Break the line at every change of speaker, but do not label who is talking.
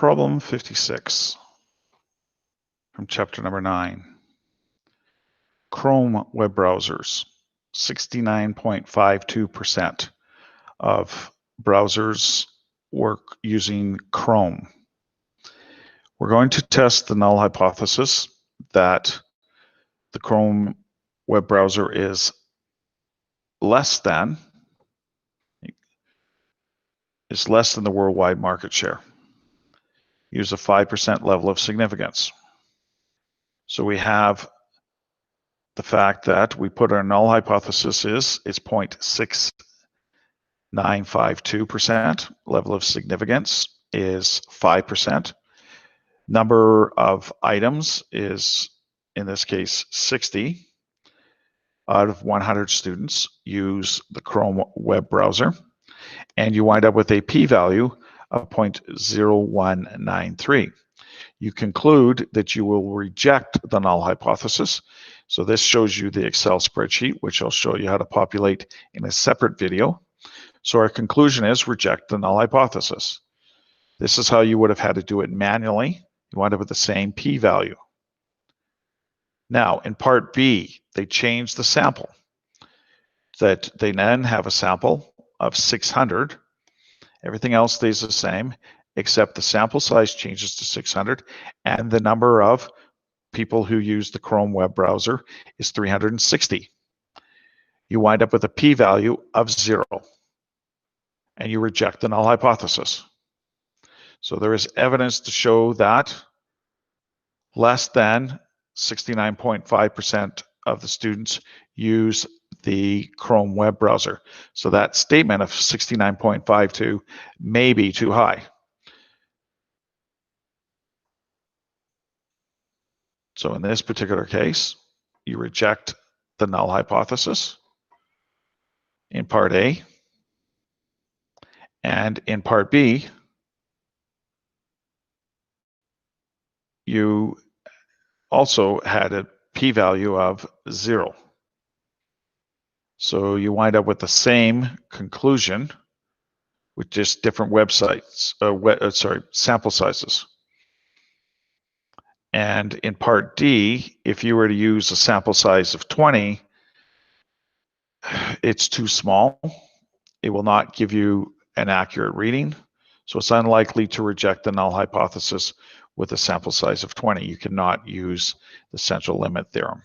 Problem 56 from chapter number 9. Chrome web browsers. 69.52% of browsers work using Chrome. We're going to test the null hypothesis that the Chrome web browser is less than the worldwide market share. Use a 5% level of significance. So we have the fact that we put our null hypothesis is 0.6952%. Level of significance is 5%. Number of items is, in this case, 60 out of 100 students use the Chrome web browser. And you wind up with a p-value of 0.0193. You conclude that you will reject the null hypothesis. So this shows you the Excel spreadsheet, which I'll show you how to populate in a separate video. So our conclusion is reject the null hypothesis. This is how you would have had to do it manually. You wind up with the same p-value. Now, in part B, they changed the sample. That they then have a sample of 600. Everything else stays the same, except the sample size changes to 600, and the number of people who use the Chrome web browser is 360. You wind up with a p-value of 0, and you reject the null hypothesis. So there is evidence to show that less than 69.5% of the students use the Chrome web browser. So that statement of 69.52 may be too high. So in this particular case, you reject the null hypothesis in part A. And in part B, you also had a p-value of 0. So you wind up with the same conclusion with just different websites, sample sizes. And in part D, if you were to use a sample size of 20, it's too small. It will not give you an accurate reading. So it's unlikely to reject the null hypothesis with a sample size of 20. You cannot use the central limit theorem.